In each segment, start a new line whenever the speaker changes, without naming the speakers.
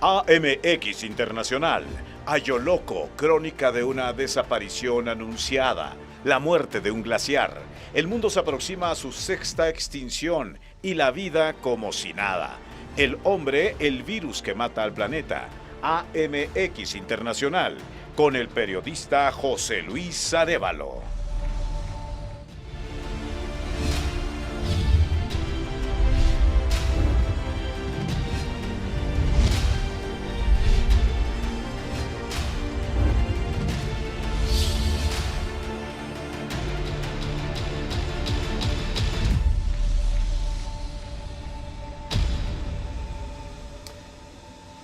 AMX Internacional, Ayoloco, crónica de una desaparición anunciada, la muerte de un glaciar. El mundo se aproxima a su sexta extinción y la vida como si nada. El hombre, el virus que mata al planeta. AMX Internacional, con el periodista José Luis Arévalo.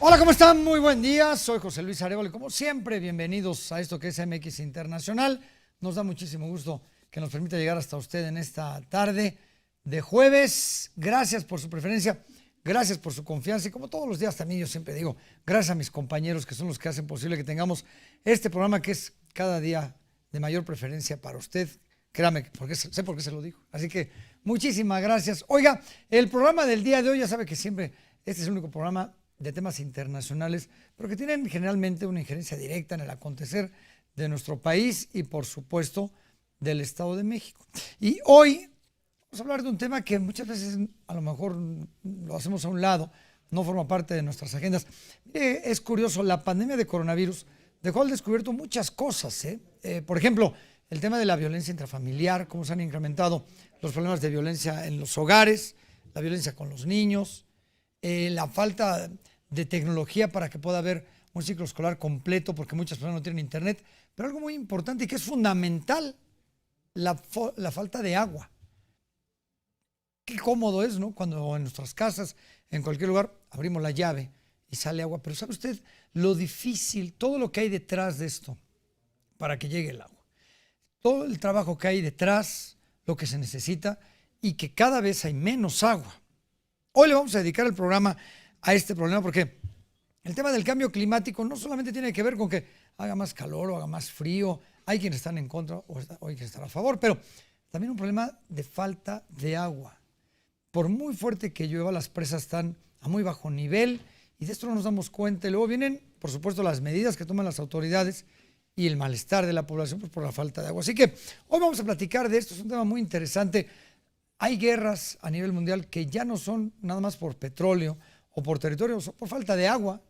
Hola, ¿cómo están? Muy buen día. Soy José Luis Arévalo y como siempre, bienvenidos a esto que es MX Internacional. Nos da muchísimo gusto que nos permita llegar hasta usted en esta tarde de jueves. Gracias por su preferencia, gracias por su confianza y como todos los días también yo siempre digo, gracias a mis compañeros que son los que hacen posible que tengamos este programa que es cada día de mayor preferencia para usted. Créame, porque sé por qué se lo digo. Así que muchísimas gracias. Oiga, el programa del día de hoy, ya sabe que siempre este es el único programa de temas internacionales, pero que tienen generalmente una injerencia directa en el acontecer de nuestro país y, por supuesto, del Estado de México. Y hoy vamos a hablar de un tema que muchas veces a lo mejor lo hacemos a un lado, no forma parte de nuestras agendas. Es curioso, la pandemia de coronavirus dejó al descubierto muchas cosas. Por ejemplo, el tema de la violencia intrafamiliar, cómo se han incrementado los problemas de violencia en los hogares, la violencia con los niños, la falta de tecnología para que pueda haber un ciclo escolar completo porque muchas personas no tienen internet, pero algo muy importante y que es fundamental, la falta de agua. Qué cómodo es, ¿no? Cuando en nuestras casas, en cualquier lugar, abrimos la llave y sale agua, pero ¿sabe usted lo difícil, todo lo que hay detrás de esto para que llegue el agua? Todo el trabajo que hay detrás, lo que se necesita y que cada vez hay menos agua. Hoy le vamos a dedicar el programa a este problema porque el tema del cambio climático no solamente tiene que ver con que haga más calor o haga más frío, hay quienes están en contra o hay quienes están a favor, pero también un problema de falta de agua. Por muy fuerte que llueva, las presas están a muy bajo nivel y de esto no nos damos cuenta. Y luego vienen, por supuesto, las medidas que toman las autoridades y el malestar de la población pues, por la falta de agua. Así que hoy vamos a platicar de esto, es un tema muy interesante. Hay guerras a nivel mundial que ya no son nada más por petróleo o por territorio, son por falta de agua.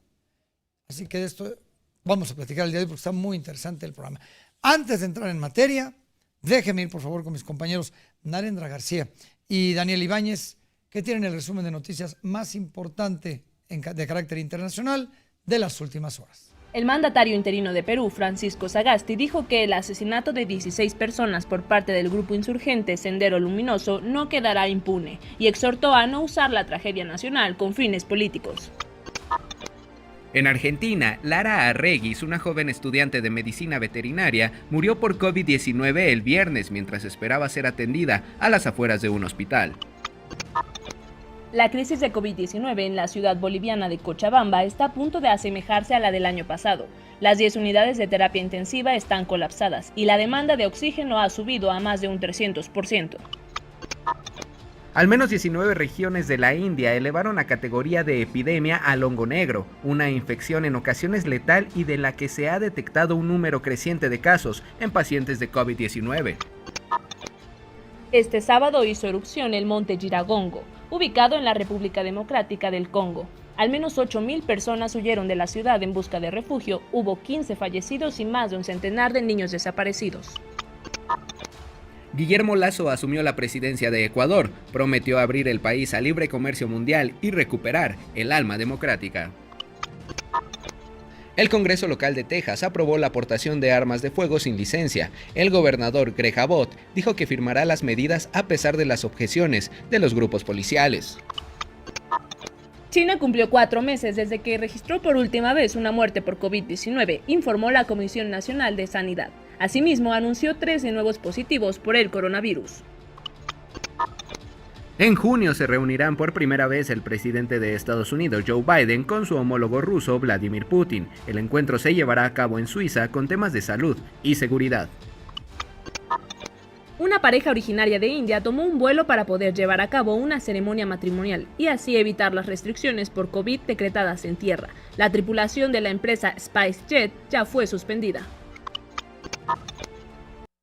Así que de esto vamos a platicar el día de hoy porque está muy interesante el programa. Antes de entrar en materia, déjenme ir por favor con mis compañeros Narendra García y Daniel Ibáñez, que tienen el resumen de noticias más importante de carácter internacional de las últimas horas.
El mandatario interino de Perú, Francisco Sagasti, dijo que el asesinato de 16 personas por parte del grupo insurgente Sendero Luminoso no quedará impune y exhortó a no usar la tragedia nacional con fines políticos.
En Argentina, Lara Arreguis, una joven estudiante de medicina veterinaria, murió por COVID-19 el viernes mientras esperaba ser atendida a las afueras de un hospital.
La crisis de COVID-19 en la ciudad boliviana de Cochabamba está a punto de asemejarse a la del año pasado. Las 10 unidades de terapia intensiva están colapsadas y la demanda de oxígeno ha subido a más de un 300%.
Al menos 19 regiones de la India elevaron a categoría de epidemia al hongo negro, una infección en ocasiones letal y de la que se ha detectado un número creciente de casos en pacientes de COVID-19.
Este sábado hizo erupción el monte Nyiragongo, ubicado en la República Democrática del Congo. Al menos 8.000 personas huyeron de la ciudad en busca de refugio, hubo 15 fallecidos y más de un centenar de niños desaparecidos.
Guillermo Lasso asumió la presidencia de Ecuador, prometió abrir el país al libre comercio mundial y recuperar el alma democrática. El Congreso local de Texas aprobó la aportación de armas de fuego sin licencia. El gobernador Greg Abbott dijo que firmará las medidas a pesar de las objeciones de los grupos policiales.
China cumplió 4 meses desde que registró por última vez una muerte por COVID-19, informó la Comisión Nacional de Sanidad. Asimismo, anunció 13 nuevos positivos por el coronavirus.
En junio se reunirán por primera vez el presidente de Estados Unidos, Joe Biden, con su homólogo ruso, Vladimir Putin. El encuentro se llevará a cabo en Suiza con temas de salud y seguridad.
Una pareja originaria de India tomó un vuelo para poder llevar a cabo una ceremonia matrimonial y así evitar las restricciones por COVID decretadas en tierra. La tripulación de la empresa SpiceJet ya fue suspendida.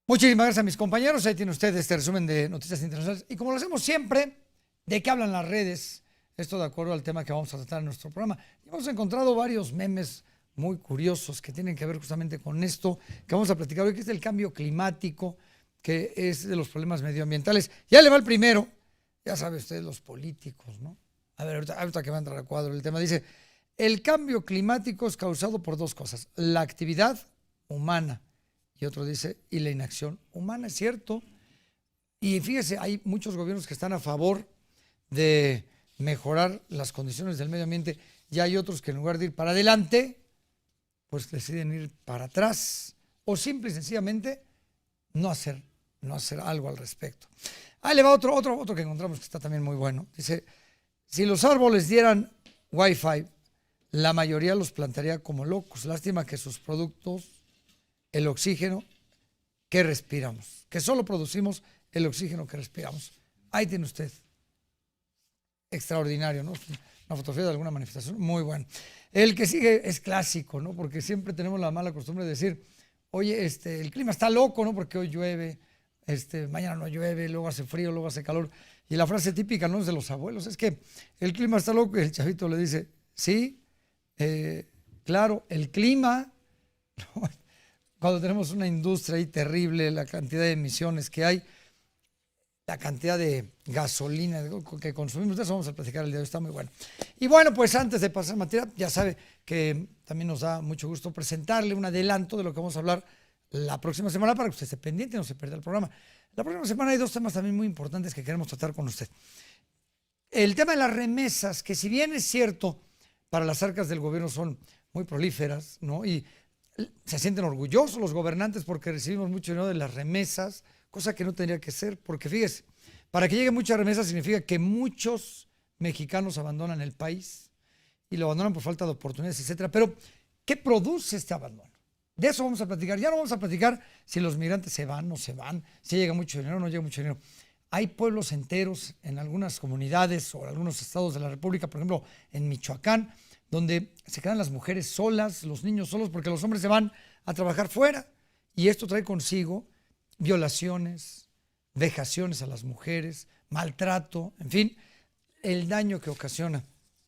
Muchísimas gracias a mis compañeros. Ahí tiene usted este resumen de noticias internacionales. Y como lo hacemos siempre, ¿de qué hablan las redes? Esto de acuerdo al tema que vamos a tratar en nuestro programa. Y hemos encontrado varios memes muy curiosos que tienen que ver justamente con esto que vamos a platicar hoy, que es el cambio climático, que es de los problemas medioambientales. Ya le va el primero. Ya sabe usted, los políticos, ¿no? A ver, ahorita que va a entrar a cuadro el tema. Dice, el cambio climático es causado por dos cosas. La actividad humana. Y otro dice, y la inacción humana, es cierto. Y fíjese, hay muchos gobiernos que están a favor de mejorar las condiciones del medio ambiente, y hay otros que en lugar de ir para adelante, pues deciden ir para atrás, o simple y sencillamente no hacer algo al respecto. Ahí le va otro que encontramos que está también muy bueno. Dice, si los árboles dieran Wi-Fi, la mayoría los plantaría como locos. Lástima que sus productos, el oxígeno que respiramos, que solo producimos el oxígeno que respiramos. Ahí tiene usted. Extraordinario, ¿no? Una fotografía de alguna manifestación, muy bueno. El que sigue es clásico, ¿no? Porque siempre tenemos la mala costumbre de decir, oye, el clima está loco, ¿no? Porque hoy llueve, mañana no llueve, luego hace frío, luego hace calor. Y la frase típica, ¿no? Es de los abuelos, es que el clima está loco, y el chavito le dice, sí, claro, el clima, cuando tenemos una industria ahí terrible, la cantidad de emisiones que hay, la cantidad de gasolina que consumimos, de eso vamos a platicar el día de hoy, está muy bueno. Y bueno, pues antes de pasar materia, ya sabe que también nos da mucho gusto presentarle un adelanto de lo que vamos a hablar la próxima semana para que usted esté pendiente y no se pierda el programa. La próxima semana hay dos temas también muy importantes que queremos tratar con usted. El tema de las remesas, que si bien es cierto, para las arcas del gobierno son muy prolíferas, ¿no? Y se sienten orgullosos los gobernantes porque recibimos mucho dinero de las remesas, cosa que no tendría que ser, porque fíjese, para que llegue mucha remesa significa que muchos mexicanos abandonan el país y lo abandonan por falta de oportunidades, etcétera. Pero, ¿qué produce este abandono? De eso vamos a platicar. Ya no vamos a platicar si los migrantes se van, no se van, si llega mucho dinero o no llega mucho dinero. Hay pueblos enteros en algunas comunidades o en algunos estados de la República, por ejemplo, en Michoacán, donde se quedan las mujeres solas, los niños solos, porque los hombres se van a trabajar fuera. Y esto trae consigo violaciones, vejaciones a las mujeres, maltrato, en fin, el daño que ocasiona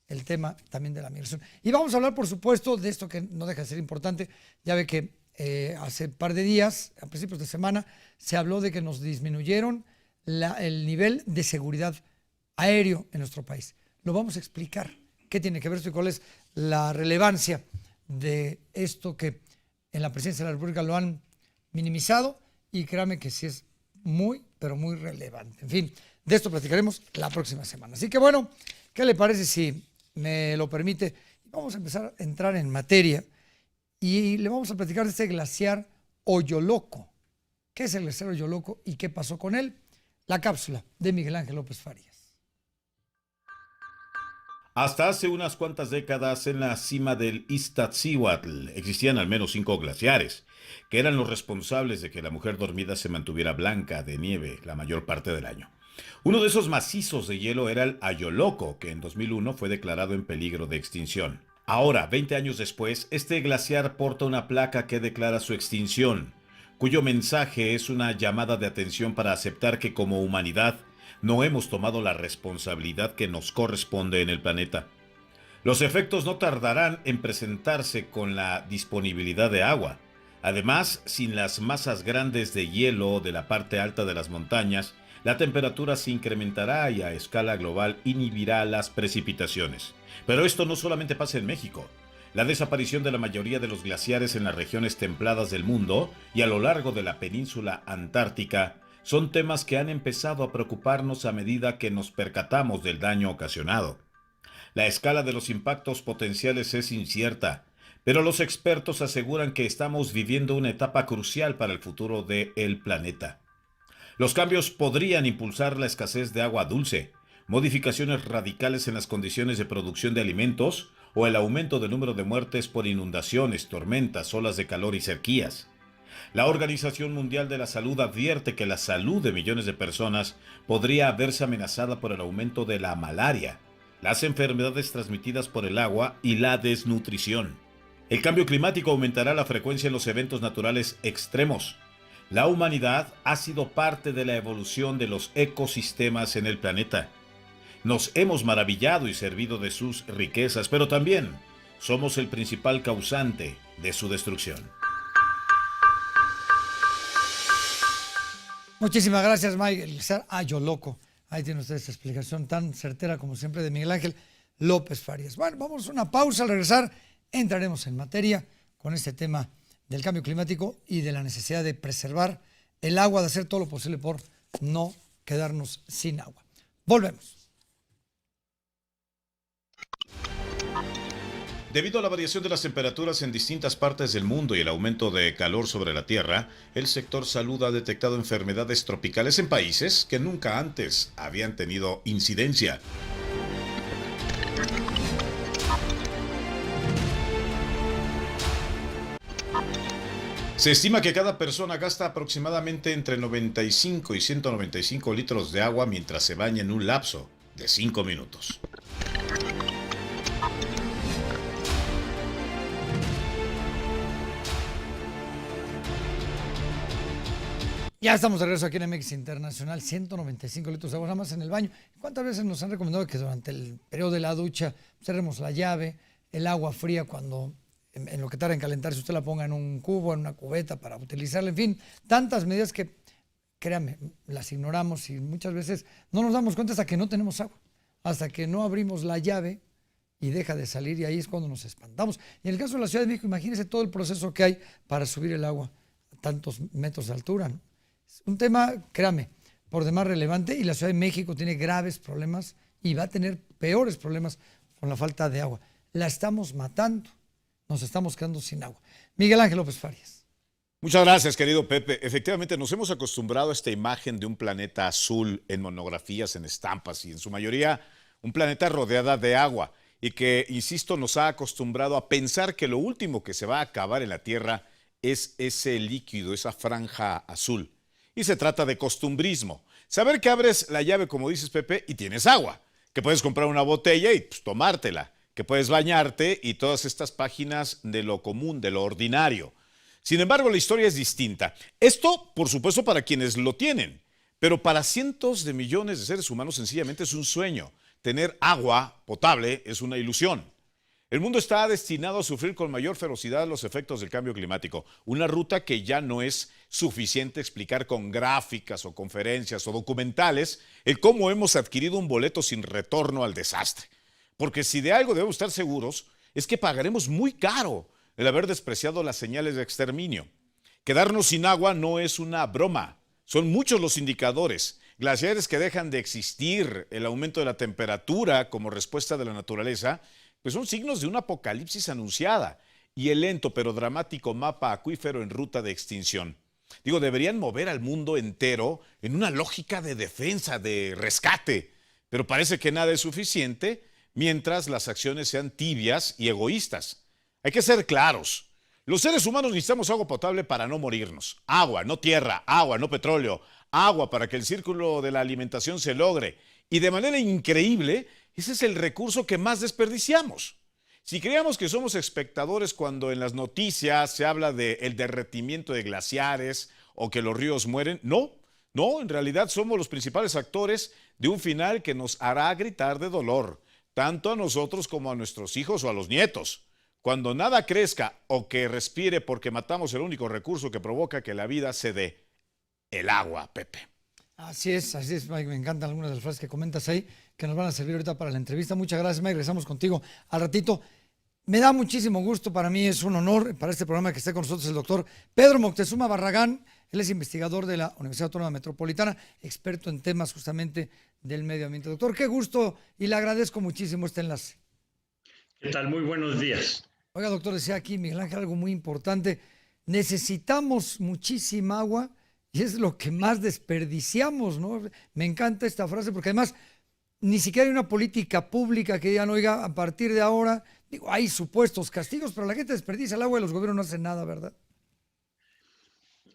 el tema también de la migración. Y vamos a hablar, por supuesto, de esto que no deja de ser importante. Ya ve que hace un par de días, a principios de semana, se habló de que nos disminuyeron el nivel de seguridad aéreo en nuestro país. Lo vamos a explicar. ¿Qué tiene que ver esto y cuál es la relevancia de esto que en la presidencia de la República lo han minimizado? Y créame que sí es muy, pero muy relevante. En fin, de esto platicaremos la próxima semana. Así que bueno, ¿qué le parece si me lo permite? Vamos a empezar a entrar en materia y le vamos a platicar de este glaciar Hoyoloco. ¿Qué es el glaciar Hoyoloco y qué pasó con él? La cápsula de Miguel Ángel López Farías.
Hasta hace unas cuantas décadas, en la cima del Iztaccíhuatl existían al menos 5 glaciares, que eran los responsables de que la mujer dormida se mantuviera blanca de nieve la mayor parte del año. Uno de esos macizos de hielo era el Ayoloco, que en 2001 fue declarado en peligro de extinción. Ahora, 20 años después, este glaciar porta una placa que declara su extinción, cuyo mensaje es una llamada de atención para aceptar que como humanidad no hemos tomado la responsabilidad que nos corresponde en el planeta. Los efectos no tardarán en presentarse con la disponibilidad de agua. Además, sin las masas grandes de hielo de la parte alta de las montañas, la temperatura se incrementará y a escala global inhibirá las precipitaciones. Pero esto no solamente pasa en México. La desaparición de la mayoría de los glaciares en las regiones templadas del mundo y a lo largo de la península antártica son temas que han empezado a preocuparnos a medida que nos percatamos del daño ocasionado. La escala de los impactos potenciales es incierta, pero los expertos aseguran que estamos viviendo una etapa crucial para el futuro del planeta. Los cambios podrían impulsar la escasez de agua dulce, modificaciones radicales en las condiciones de producción de alimentos o el aumento del número de muertes por inundaciones, tormentas, olas de calor y sequías. La Organización Mundial de la Salud advierte que la salud de millones de personas podría verse amenazada por el aumento de la malaria, las enfermedades transmitidas por el agua y la desnutrición. El cambio climático aumentará la frecuencia en los eventos naturales extremos. La humanidad ha sido parte de la evolución de los ecosistemas en el planeta. Nos hemos maravillado y servido de sus riquezas, pero también somos el principal causante de su destrucción.
Muchísimas gracias, Miguel Ayoloco. Ahí tiene usted esta explicación tan certera como siempre de Miguel Ángel López Farías. Bueno, vamos a una pausa. Al regresar entraremos en materia con este tema del cambio climático y de la necesidad de preservar el agua, de hacer todo lo posible por no quedarnos sin agua. Volvemos.
Debido a la variación de las temperaturas en distintas partes del mundo y el aumento de calor sobre la Tierra, el sector salud ha detectado enfermedades tropicales en países que nunca antes habían tenido incidencia. Se estima que cada persona gasta aproximadamente entre 95 y 195 litros de agua mientras se baña en un lapso de 5 minutos.
Ya estamos de regreso aquí en MX Internacional, 195 litros de agua nada más en el baño. ¿Cuántas veces nos han recomendado que durante el periodo de la ducha cerremos la llave, el agua fría cuando en lo que tarda en calentarse usted la ponga en un cubo, en una cubeta para utilizarla? En fin, tantas medidas que, créanme, las ignoramos y muchas veces no nos damos cuenta hasta que no tenemos agua, hasta que no abrimos la llave y deja de salir, y ahí es cuando nos espantamos. Y en el caso de la Ciudad de México, imagínense todo el proceso que hay para subir el agua a tantos metros de altura, ¿no? Un tema, créame, por demás relevante, y la Ciudad de México tiene graves problemas y va a tener peores problemas con la falta de agua. La estamos matando, nos estamos quedando sin agua. Miguel Ángel López Farías.
Muchas gracias, querido Pepe. Efectivamente, nos hemos acostumbrado a esta imagen de un planeta azul en monografías, en estampas y en su mayoría un planeta rodeada de agua y que, insisto, nos ha acostumbrado a pensar que lo último que se va a acabar en la Tierra es ese líquido, esa franja azul. Y se trata de costumbrismo. Saber que abres la llave, como dices, Pepe, y tienes agua. Que puedes comprar una botella y pues, tomártela. Que puedes bañarte y todas estas páginas de lo común, de lo ordinario. Sin embargo, la historia es distinta. Esto, por supuesto, para quienes lo tienen. Pero para cientos de millones de seres humanos sencillamente es un sueño. Tener agua potable es una ilusión. El mundo está destinado a sufrir con mayor ferocidad los efectos del cambio climático, una ruta que ya no es suficiente explicar con gráficas o conferencias o documentales el cómo hemos adquirido un boleto sin retorno al desastre. Porque si de algo debemos estar seguros es que pagaremos muy caro el haber despreciado las señales de exterminio. Quedarnos sin agua no es una broma, son muchos los indicadores. Glaciares que dejan de existir, el aumento de la temperatura como respuesta de la naturaleza, pues son signos de una apocalipsis anunciada y el lento pero dramático mapa acuífero en ruta de extinción. Digo, deberían mover al mundo entero en una lógica de defensa, de rescate, pero parece que nada es suficiente mientras las acciones sean tibias y egoístas. Hay que ser claros. Los seres humanos necesitamos agua potable para no morirnos. Agua, no tierra, agua, no petróleo. Agua para que el círculo de la alimentación se logre. Y de manera increíble, ese es el recurso que más desperdiciamos. Si creíamos que somos espectadores cuando en las noticias se habla del derretimiento de glaciares o que los ríos mueren, no, en realidad somos los principales actores de un final que nos hará gritar de dolor, tanto a nosotros como a nuestros hijos o a los nietos. Cuando nada crezca o que respire porque matamos el único recurso que provoca que la vida se dé, el agua, Pepe.
Así es, Mike. Me encantan algunas de las frases que comentas ahí, que nos van a servir ahorita para la entrevista. Muchas gracias, Mike. Regresamos contigo al ratito. Me da muchísimo gusto, para mí es un honor para este programa que esté con nosotros el doctor Pedro Moctezuma Barragán. Él es investigador de la Universidad Autónoma Metropolitana, experto en temas justamente del medio ambiente. Doctor, qué gusto y le agradezco muchísimo este enlace.
¿Qué tal? Muy buenos días.
Oiga, doctor, decía aquí Miguel Ángel algo muy importante. Necesitamos muchísima agua y es lo que más desperdiciamos, ¿no? Me encanta esta frase porque además ni siquiera hay una política pública que digan, oiga, a partir de ahora, digo, hay supuestos castigos, pero la gente desperdicia el agua y los gobiernos no hacen nada, ¿verdad?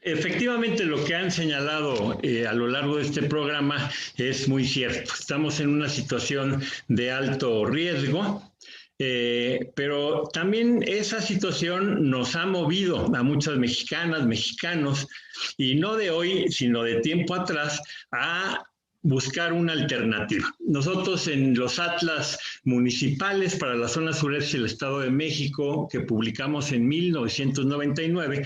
Efectivamente, lo que han señalado a lo largo de este programa es muy cierto. Estamos en una situación de alto riesgo. Pero también esa situación nos ha movido a muchas mexicanas, mexicanos, y no de hoy, sino de tiempo atrás, a buscar una alternativa. Nosotros en los atlas municipales para la zona sureste del Estado de México, que publicamos en 1999,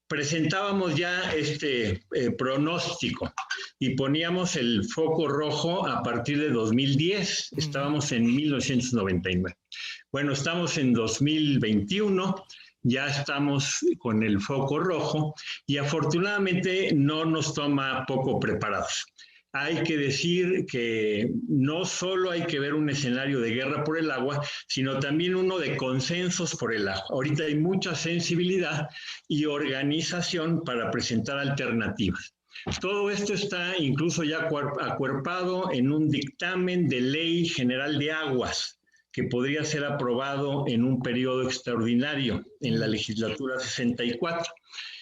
presentábamos ya este pronóstico y poníamos el foco rojo a partir de 2010. Estábamos en 1999. Bueno, estamos en 2021, ya estamos con el foco rojo y afortunadamente no nos toma poco preparados. Hay que decir que no solo hay que ver un escenario de guerra por el agua, sino también uno de consensos por el agua. Ahorita hay mucha sensibilidad y organización para presentar alternativas. Todo esto está incluso ya acuerpado en un dictamen de Ley General de Aguas, que podría ser aprobado en un periodo extraordinario en la legislatura 64.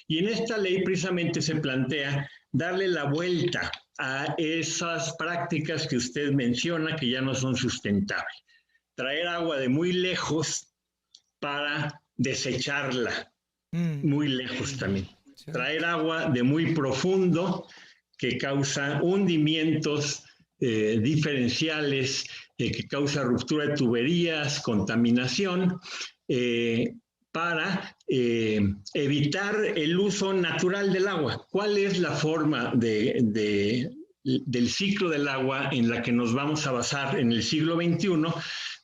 Y en esta ley precisamente se plantea darle la vuelta a esas prácticas que usted menciona que ya no son sustentables. Traer agua de muy lejos para desecharla, muy lejos también. Traer agua de muy profundo que causa hundimientos diferenciales, que causa ruptura de tuberías, contaminación, para evitar el uso natural del agua. ¿Cuál es la forma del ciclo del agua en la que nos vamos a basar en el siglo XXI?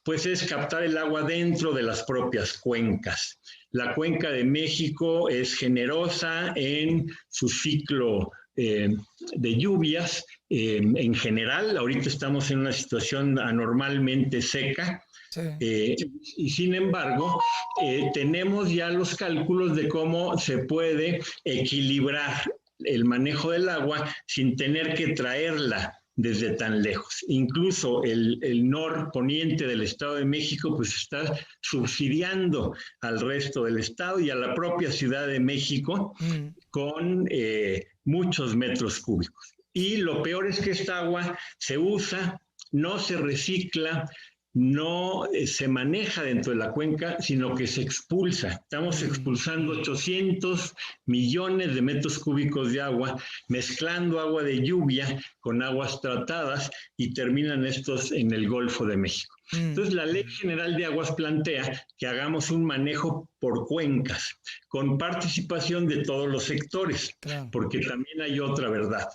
Pues es captar el agua dentro de las propias cuencas. La cuenca de México es generosa en su ciclo de lluvias. En general, ahorita estamos en una situación anormalmente seca. Sí. Y sin embargo, tenemos ya los cálculos de cómo se puede equilibrar el manejo del agua sin tener que traerla desde tan lejos. Incluso el norponiente del Estado de México pues está subsidiando al resto del estado y a la propia Ciudad de México con muchos metros cúbicos. Y lo peor es que esta agua se usa, no se recicla, no se maneja dentro de la cuenca, sino que se expulsa. Estamos expulsando 800 millones de metros cúbicos de agua, mezclando agua de lluvia con aguas tratadas y terminan estos en el Golfo de México. Entonces, la Ley General de Aguas plantea que hagamos un manejo por cuencas, con participación de todos los sectores, porque también hay otra verdad.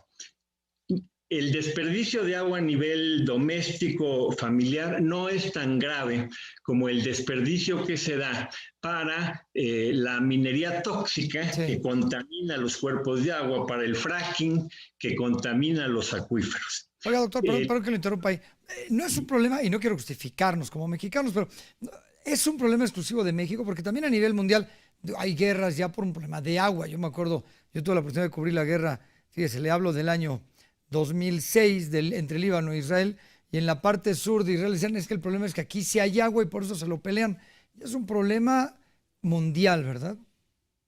El desperdicio de agua a nivel doméstico, familiar, no es tan grave como el desperdicio que se da para la minería tóxica que contamina los cuerpos de agua, para el fracking que contamina los acuíferos.
Oiga, doctor, perdón que lo interrumpa ahí. No es un problema, y no quiero justificarnos como mexicanos, pero es un problema exclusivo de México, porque también a nivel mundial hay guerras ya por un problema de agua. Yo me acuerdo, yo tuve la oportunidad de cubrir la guerra, fíjese, le hablo del año 2006 entre Líbano e Israel, y en la parte sur de Israel decían es que el problema es que aquí sí hay agua y por eso se lo pelean. Es un problema mundial, ¿verdad?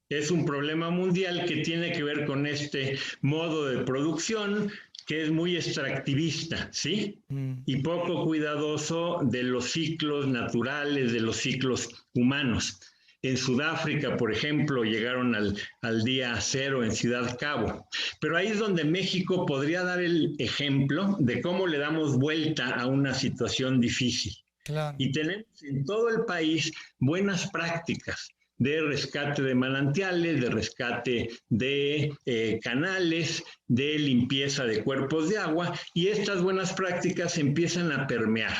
Es un problema mundial que tiene que ver con este modo de producción que es muy extractivista, ¿sí? Y poco cuidadoso de los ciclos naturales, de los ciclos humanos. En Sudáfrica, por ejemplo, llegaron al día cero en Ciudad Cabo. Pero ahí es donde México podría dar el ejemplo de cómo le damos vuelta a una situación difícil. Claro. Y tenemos en todo el país buenas prácticas de rescate de manantiales, de rescate de canales, de limpieza de cuerpos de agua, y estas buenas prácticas empiezan a permear.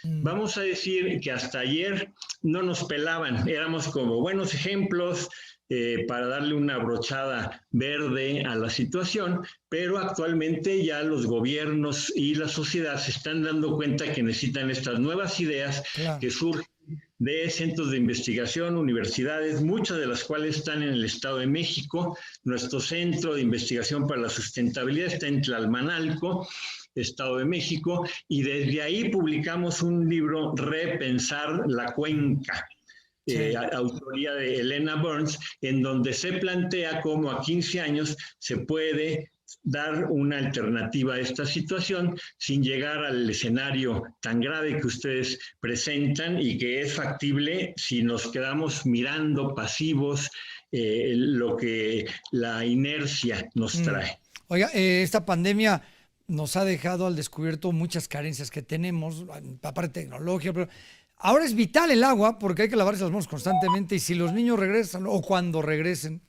Vamos a decir que hasta ayer no nos pelaban, éramos como buenos ejemplos para darle una brochada verde a la situación, pero actualmente ya los gobiernos y la sociedad se están dando cuenta que necesitan estas nuevas ideas que surgen de centros de investigación, universidades, muchas de las cuales están en el Estado de México. Nuestro Centro de Investigación para la Sustentabilidad está en Tlalmanalco, Estado de México, y desde ahí publicamos un libro, Repensar la Cuenca.
Sí.
autoría de Elena Burns, en donde se plantea cómo a 15 años se puede dar una alternativa a esta situación sin llegar al escenario tan grave que ustedes presentan y que es factible si nos quedamos mirando pasivos lo que la inercia nos trae.
Oiga, esta pandemia nos ha dejado al descubierto muchas carencias que tenemos, aparte tecnología, pero ahora es vital el agua porque hay que lavarse las manos constantemente y si los niños regresan o cuando regresen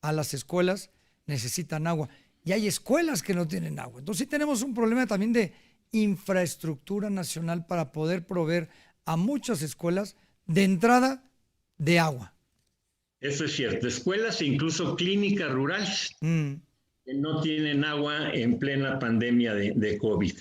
a las escuelas necesitan agua. Y hay escuelas que no tienen agua. Entonces sí tenemos un problema también de infraestructura nacional para poder proveer a muchas escuelas de entrada de agua.
Eso es cierto. Escuelas e incluso clínicas rurales que no tienen agua en plena pandemia de COVID.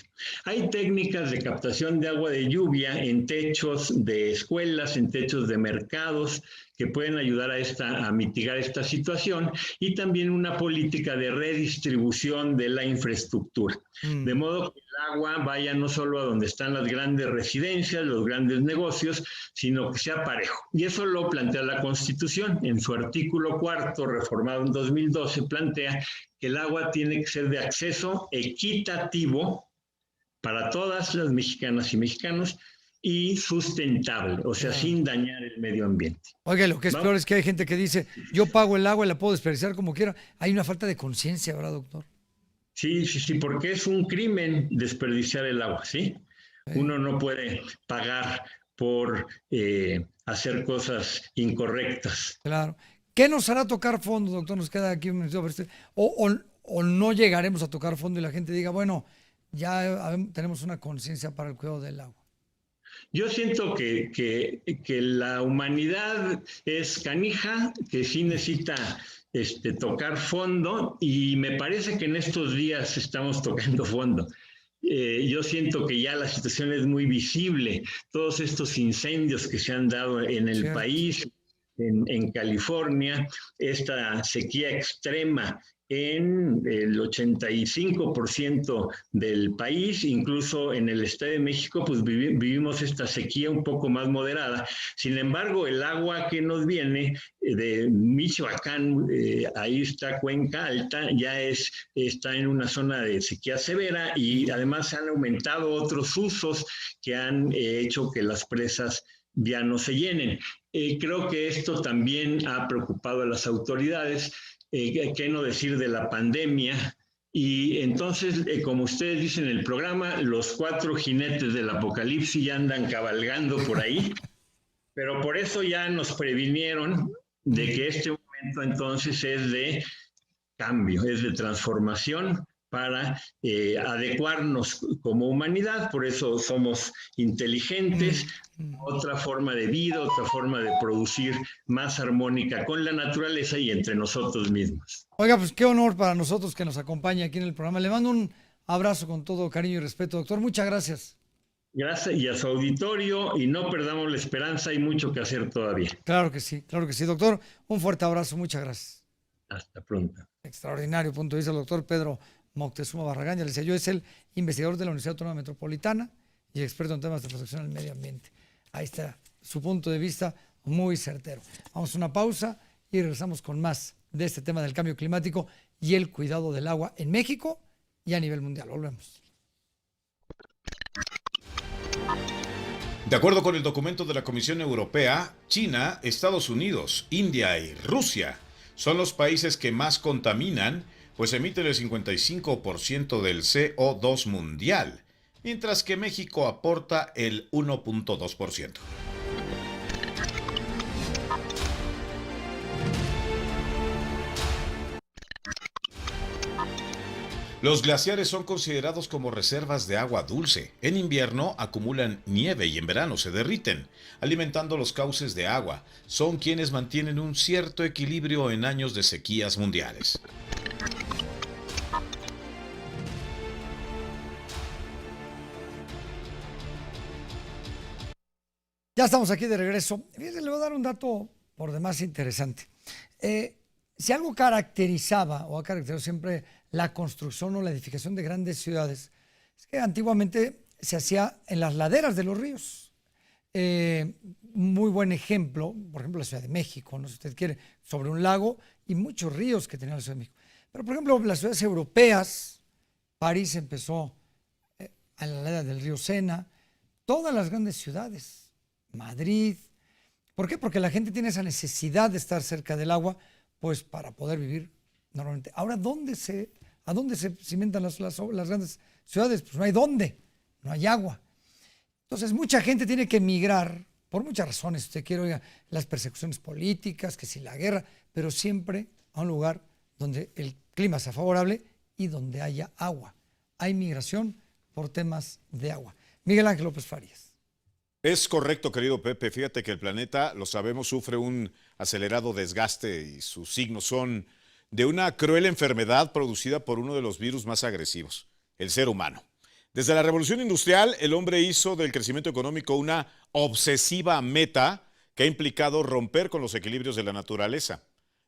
Hay técnicas de captación de agua de lluvia en techos de escuelas, en techos de mercados, que pueden ayudar a mitigar esta situación, y también una política de redistribución de la infraestructura. De modo que el agua vaya no solo a donde están las grandes residencias, los grandes negocios, sino que sea parejo. Y eso lo plantea la Constitución. En su artículo 4, reformado en 2012, plantea que el agua tiene que ser de acceso equitativo para todas las mexicanas y mexicanos y sustentable, o sea, sin dañar el medio ambiente.
Oiga, lo que es peor es que hay gente que dice, yo pago el agua y la puedo desperdiciar como quiera. Hay una falta de conciencia, ¿verdad, doctor?
Sí, porque es un crimen desperdiciar el agua, ¿sí? Uno no puede pagar por hacer cosas incorrectas.
Claro. ¿Qué nos hará tocar fondo, doctor? Nos queda aquí un minuto. O no llegaremos a tocar fondo y la gente diga, bueno, ya tenemos una conciencia para el cuidado del agua.
Yo siento que la humanidad es canija, que sí necesita tocar fondo, y me parece que en estos días estamos tocando fondo. Yo siento que ya la situación es muy visible. Todos estos incendios que se han dado en el país, en California, esta sequía extrema en el 85% del país, incluso en el Estado de México, pues vivimos esta sequía un poco más moderada. Sin embargo, el agua que nos viene de Michoacán, ahí está Cuenca Alta, ya está en una zona de sequía severa, y además se han aumentado otros usos que han hecho que las presas ya no se llenen. Creo que esto también ha preocupado a las autoridades. ¿Qué no decir de la pandemia? Y entonces, como ustedes dicen en el programa, los 4 jinetes del apocalipsis ya andan cabalgando por ahí, pero por eso ya nos previnieron de que este momento entonces es de cambio, es de transformación para adecuarnos como humanidad. Por eso somos inteligentes, otra forma de vida, otra forma de producir más armónica con la naturaleza y entre nosotros mismos.
Oiga, pues qué honor para nosotros que nos acompañe aquí en el programa. Le mando un abrazo con todo cariño y respeto, doctor. Muchas gracias.
Gracias, y a su auditorio, y no perdamos la esperanza, hay mucho que hacer todavía.
Claro que sí, doctor. Un fuerte abrazo, muchas gracias.
Hasta pronto.
Extraordinario punto de vista el doctor Pedro Moctezuma Barragán. Ya les decía, yo es el investigador de la Universidad Autónoma Metropolitana y experto en temas de protección al medio ambiente. Ahí está su punto de vista muy certero. Vamos a una pausa y regresamos con más de este tema del cambio climático y el cuidado del agua en México y a nivel mundial. Volvemos.
De acuerdo con el documento de la Comisión Europea, China, Estados Unidos, India y Rusia son los países que más contaminan, pues emiten el 55% del CO2 mundial, mientras que México aporta el 1.2%. Los glaciares son considerados como reservas de agua dulce. En invierno acumulan nieve y en verano se derriten, alimentando los cauces de agua. Son quienes mantienen un cierto equilibrio en años de sequías mundiales.
Ya estamos aquí de regreso. Fíjense, le voy a dar un dato por demás interesante. Si algo caracterizaba o ha caracterizado siempre la construcción o la edificación de grandes ciudades, es que antiguamente se hacía en las laderas de los ríos. un muy buen ejemplo, por ejemplo, la Ciudad de México, ¿no? Si usted quiere, sobre un lago y muchos ríos que tenía la Ciudad de México. Pero, por ejemplo, las ciudades europeas, París empezó a la ladera del río Sena, todas las grandes ciudades, Madrid. ¿Por qué? Porque la gente tiene esa necesidad de estar cerca del agua, pues para poder vivir normalmente. Ahora, ¿a dónde se cimentan las grandes ciudades? Pues no hay dónde, no hay agua. Entonces, mucha gente tiene que emigrar, por muchas razones. Usted quiere, oiga, las persecuciones políticas, que si la guerra, pero siempre a un lugar donde el clima sea favorable y donde haya agua. Hay migración por temas de agua. Miguel Ángel López Farías.
Es correcto, querido Pepe. Fíjate que el planeta, lo sabemos, sufre un acelerado desgaste y sus signos son de una cruel enfermedad producida por uno de los virus más agresivos, el ser humano. Desde la Revolución Industrial, el hombre hizo del crecimiento económico una obsesiva meta que ha implicado romper con los equilibrios de la naturaleza.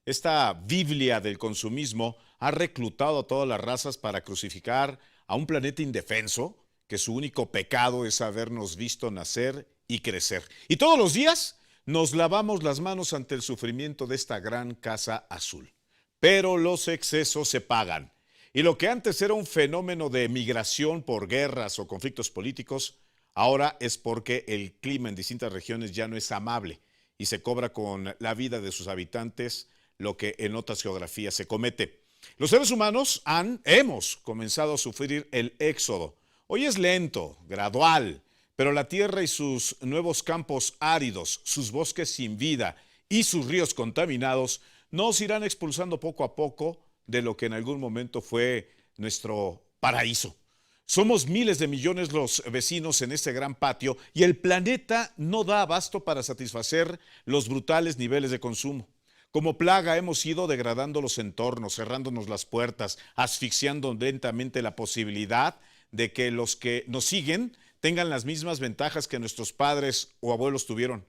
Esta Biblia del consumismo ha reclutado a todas las razas para crucificar a un planeta indefenso, que su único pecado es habernos visto nacer y crecer. Y todos los días nos lavamos las manos ante el sufrimiento de esta gran casa azul. Pero los excesos se pagan. Y lo que antes era un fenómeno de migración por guerras o conflictos políticos, ahora es porque el clima en distintas regiones ya no es amable y se cobra con la vida de sus habitantes lo que en otras geografías se comete. Los seres humanos hemos comenzado a sufrir el éxodo. Hoy es lento, gradual, pero la tierra y sus nuevos campos áridos, sus bosques sin vida y sus ríos contaminados nos irán expulsando poco a poco de lo que en algún momento fue nuestro paraíso. Somos miles de millones los vecinos en este gran patio y el planeta no da abasto para satisfacer los brutales niveles de consumo. Como plaga hemos ido degradando los entornos, cerrándonos las puertas, asfixiando lentamente la posibilidad de que los que nos siguen tengan las mismas ventajas que nuestros padres o abuelos tuvieron.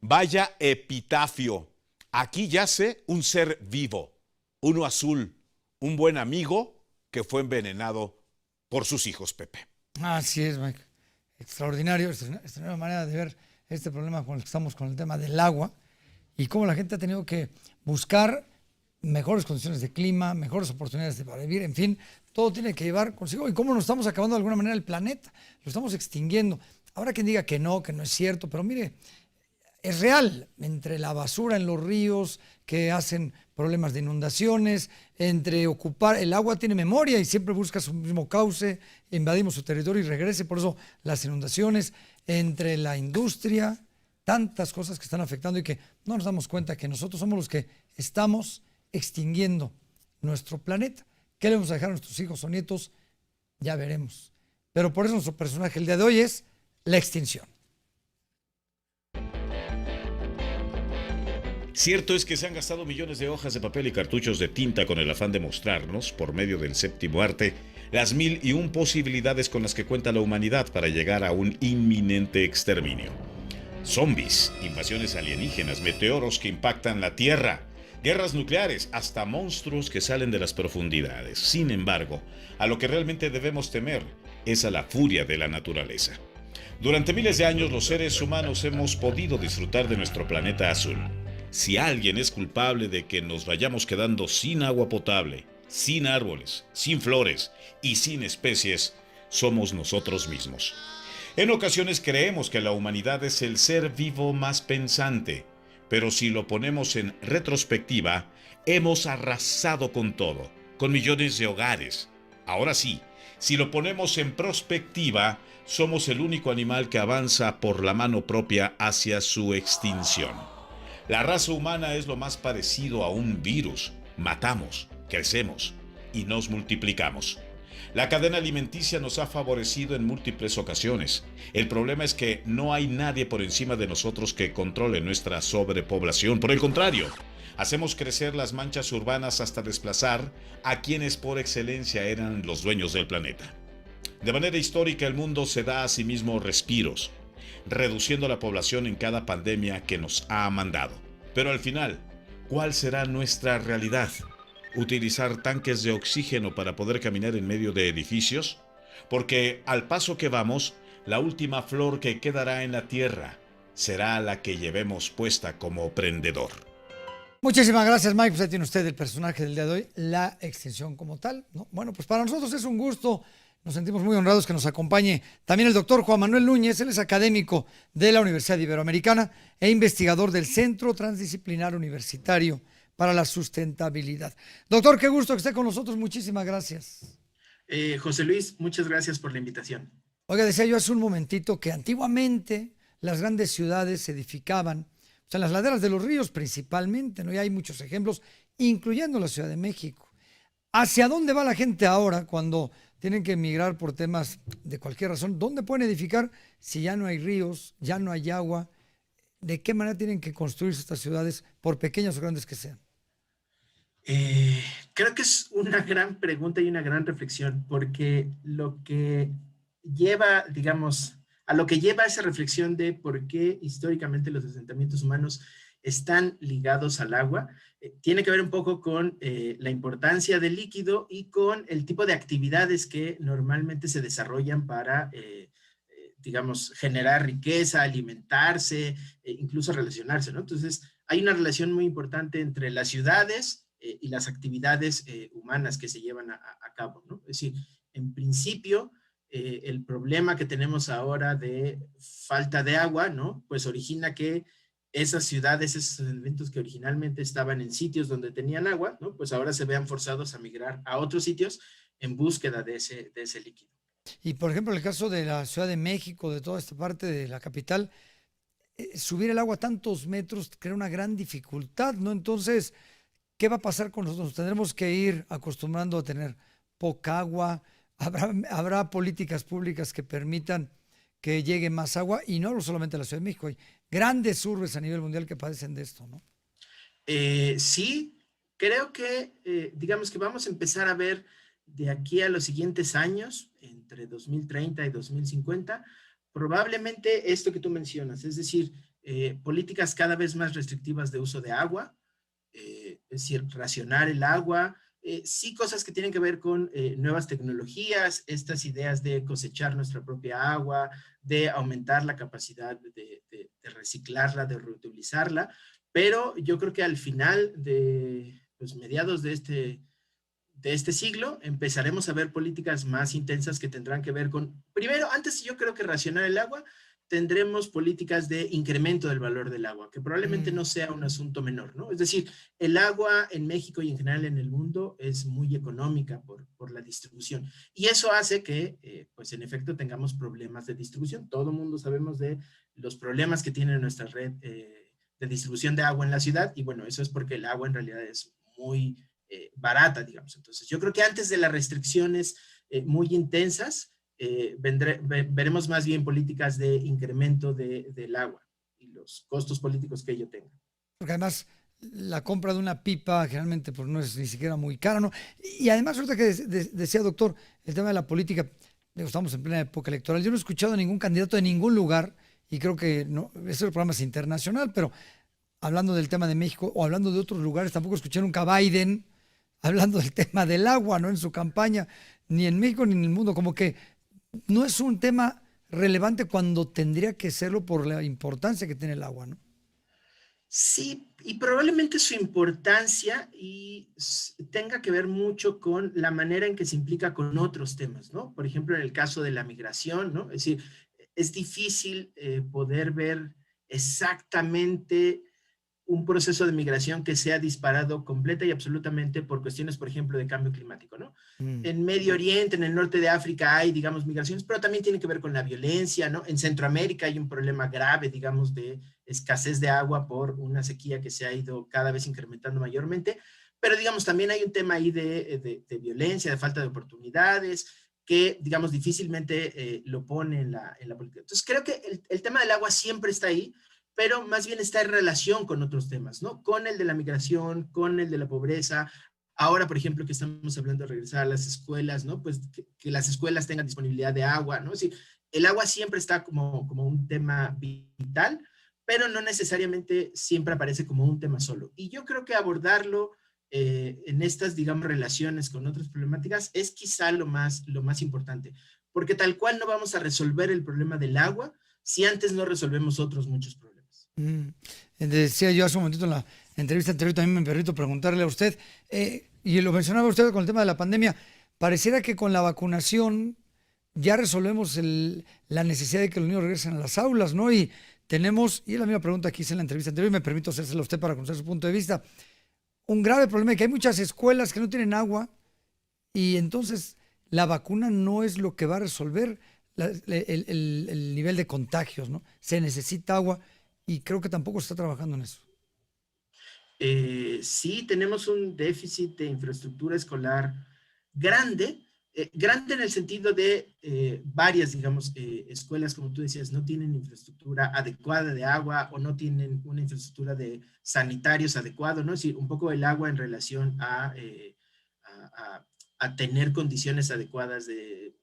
Vaya epitafio. Aquí yace un ser vivo, uno azul, un buen amigo que fue envenenado por sus hijos, Pepe.
Así es, Mike. Extraordinario, extraordinaria manera de ver este problema con el que estamos con el tema del agua y cómo la gente ha tenido que buscar mejores condiciones de clima, mejores oportunidades para vivir, en fin, todo tiene que llevar consigo. Y cómo nos estamos acabando de alguna manera el planeta, lo estamos extinguiendo. Habrá quien diga que no es cierto, pero mire, es real, entre la basura en los ríos que hacen problemas de inundaciones, entre ocupar, el agua tiene memoria y siempre busca su mismo cauce, invadimos su territorio y regrese, por eso las inundaciones, entre la industria, tantas cosas que están afectando y que no nos damos cuenta que nosotros somos los que estamos extinguiendo nuestro planeta. ¿Qué le vamos a dejar a nuestros hijos o nietos? Ya veremos. Pero por eso nuestro personaje el día de hoy es la extinción.
Cierto es que se han gastado millones de hojas de papel y cartuchos de tinta con el afán de mostrarnos, por medio del séptimo arte, las 1001 posibilidades con las que cuenta la humanidad para llegar a un inminente exterminio. Zombies, invasiones alienígenas, meteoros que impactan la Tierra, guerras nucleares, hasta monstruos que salen de las profundidades. Sin embargo, a lo que realmente debemos temer es a la furia de la naturaleza. Durante miles de años los seres humanos hemos podido disfrutar de nuestro planeta azul. Si alguien es culpable de que nos vayamos quedando sin agua potable, sin árboles, sin flores y sin especies, somos nosotros mismos. En ocasiones creemos que la humanidad es el ser vivo más pensante, pero si lo ponemos en retrospectiva, hemos arrasado con todo, con millones de hogares. Ahora sí, si lo ponemos en prospectiva, somos el único animal que avanza por la mano propia hacia su extinción. La raza humana es lo más parecido a un virus. Matamos, crecemos y nos multiplicamos. La cadena alimenticia nos ha favorecido en múltiples ocasiones. El problema es que no hay nadie por encima de nosotros que controle nuestra sobrepoblación. Por el contrario, hacemos crecer las manchas urbanas hasta desplazar a quienes por excelencia eran los dueños del planeta. De manera histórica, el mundo se da a sí mismo respiros, reduciendo la población en cada pandemia que nos ha mandado. Pero al final, ¿cuál será nuestra realidad? ¿Utilizar tanques de oxígeno para poder caminar en medio de edificios? Porque al paso que vamos, la última flor que quedará en la tierra será la que llevemos puesta como prendedor.
Muchísimas gracias, Mike. Pues ahí tiene usted el personaje del día de hoy, la extinción como tal, ¿no? Bueno, pues para nosotros es un gusto. Nos sentimos muy honrados que nos acompañe también el doctor Juan Manuel Núñez. Él es académico de la Universidad Iberoamericana e investigador del Centro Transdisciplinar Universitario para la Sustentabilidad. Doctor, qué gusto que esté con nosotros. Muchísimas gracias.
José Luis, muchas gracias por la invitación.
Oiga, decía yo hace un momentito que antiguamente las grandes ciudades se edificaban, o sea, en las laderas de los ríos principalmente, ¿no? Y hay muchos ejemplos, incluyendo la Ciudad de México. ¿Hacia dónde va la gente ahora cuando tienen que emigrar por temas de cualquier razón? ¿Dónde pueden edificar si ya no hay ríos, ya no hay agua? ¿De qué manera tienen que construirse estas ciudades, por pequeñas o grandes que sean?
Creo que es una gran pregunta y una gran reflexión, porque lo que lleva, digamos, a lo que lleva esa reflexión de por qué históricamente los asentamientos humanos están ligados al agua, tiene que ver un poco con la importancia del líquido y con el tipo de actividades que normalmente se desarrollan para, digamos, generar riqueza, alimentarse, incluso relacionarse, ¿no? Entonces, hay una relación muy importante entre las ciudades y las actividades humanas que se llevan a cabo, ¿no? Es decir, en principio, el problema que tenemos ahora de falta de agua, ¿no? Pues origina que esas ciudades, esos elementos que originalmente estaban en sitios donde tenían agua, ¿no? Pues ahora se vean forzados a migrar a otros sitios en búsqueda de ese líquido.
Y por ejemplo, en el caso de la Ciudad de México, de toda esta parte de la capital, subir el agua a tantos metros crea una gran dificultad, ¿no? Entonces, ¿qué va a pasar con nosotros? Tendremos que ir acostumbrando a tener poca agua. Habrá políticas públicas que permitan que llegue más agua, y no hablo solamente de la Ciudad de México, hay grandes urbes a nivel mundial que padecen de esto, ¿no?
Sí, creo que, digamos que vamos a empezar a ver de aquí a los siguientes años, entre 2030 y 2050, probablemente esto que tú mencionas, es decir, políticas cada vez más restrictivas de uso de agua, es decir, racionar el agua, sí cosas que tienen que ver con nuevas tecnologías, estas ideas de cosechar nuestra propia agua, de aumentar la capacidad de reciclarla, de reutilizarla, pero yo creo que al final de los mediados de este siglo empezaremos a ver políticas más intensas que tendrán que ver con, primero, antes yo creo que racionar el agua, tendremos políticas de incremento del valor del agua, que probablemente no sea un asunto menor, ¿no? Es decir, el agua en México y en general en el mundo es muy económica por la distribución. Y eso hace que, pues en efecto, tengamos problemas de distribución. Todo el mundo sabemos de los problemas que tiene nuestra red de distribución de agua en la ciudad, y bueno, eso es porque el agua en realidad es muy barata, digamos. Entonces, yo creo que antes de las restricciones muy intensas, veremos más bien políticas de incremento del agua y los costos políticos que ello tenga.
Porque además la compra de una pipa generalmente pues no es ni siquiera muy cara, ¿no? Y además, ahorita que decía doctor, el tema de la política, digo, estamos en plena época electoral, yo no he escuchado a ningún candidato de ningún lugar, y creo que no, ese programa es internacional, pero hablando del tema de México o hablando de otros lugares, tampoco escuché nunca a Biden hablando del tema del agua, ¿no? En su campaña, ni en México ni en el mundo, como que no es un tema relevante cuando tendría que serlo por la importancia que tiene el agua, ¿no?
Sí, y probablemente su importancia tenga que ver mucho con la manera en que se implica con otros temas, ¿no? Por ejemplo, en el caso de la migración, ¿no? Es decir, es difícil poder ver exactamente un proceso de migración que sea disparado completa y absolutamente por cuestiones, por ejemplo, de cambio climático, ¿no? En Medio Oriente, en el norte de África hay, digamos, migraciones, pero también tiene que ver con la violencia, ¿no? En Centroamérica hay un problema grave, digamos, de escasez de agua por una sequía que se ha ido cada vez incrementando mayormente, pero, digamos, también hay un tema ahí de violencia, de falta de oportunidades, que, digamos, difícilmente lo pone en la política. Entonces, creo que el tema del agua siempre está ahí, pero más bien está en relación con otros temas, ¿no? Con el de la migración, con el de la pobreza. Ahora, por ejemplo, que estamos hablando de regresar a las escuelas, ¿no? Pues que las escuelas tengan disponibilidad de agua, ¿no? Es decir, el agua siempre está como un tema vital, pero no necesariamente siempre aparece como un tema solo. Y yo creo que abordarlo en estas, digamos, relaciones con otras problemáticas es quizá lo más importante, porque tal cual no vamos a resolver el problema del agua si antes no resolvemos otros muchos problemas.
Decía yo hace un momentito en la entrevista anterior, también me permito preguntarle a usted, y lo mencionaba usted con el tema de la pandemia, pareciera que con la vacunación ya resolvemos la necesidad de que los niños regresen a las aulas, ¿no? Y tenemos, y es la misma pregunta que hice en la entrevista anterior, y me permito hacérsela a usted para conocer su punto de vista, un grave problema es que hay muchas escuelas que no tienen agua y entonces la vacuna no es lo que va a resolver el nivel de contagios, ¿no? Se necesita agua y creo que tampoco se está trabajando en eso.
Sí, tenemos un déficit de infraestructura escolar grande, grande en el sentido de varias, digamos, escuelas, como tú decías, no tienen infraestructura adecuada de agua o no tienen una infraestructura de sanitarios adecuado, ¿no? Es decir, un poco el agua en relación a tener condiciones adecuadas de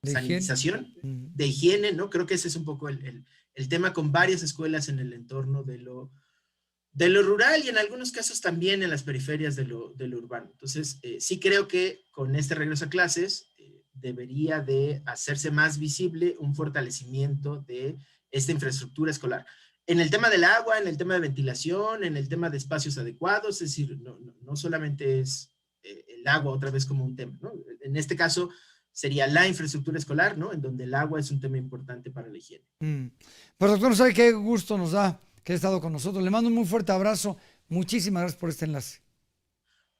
sanitización, de higiene, ¿no? Creo que ese es un poco el tema con varias escuelas en el entorno de lo rural y en algunos casos también en las periferias de lo urbano. Entonces, sí creo que con este regreso a clases debería de hacerse más visible un fortalecimiento de esta infraestructura escolar. En el tema del agua, en el tema de ventilación, en el tema de espacios adecuados, es decir, no solamente es el agua otra vez como un tema, ¿no? En este caso sería la infraestructura escolar, ¿no? En donde el agua es un tema importante para la higiene.
Pues doctor, no sabe qué gusto nos da que ha estado con nosotros. Le mando un muy fuerte abrazo. Muchísimas gracias por este enlace.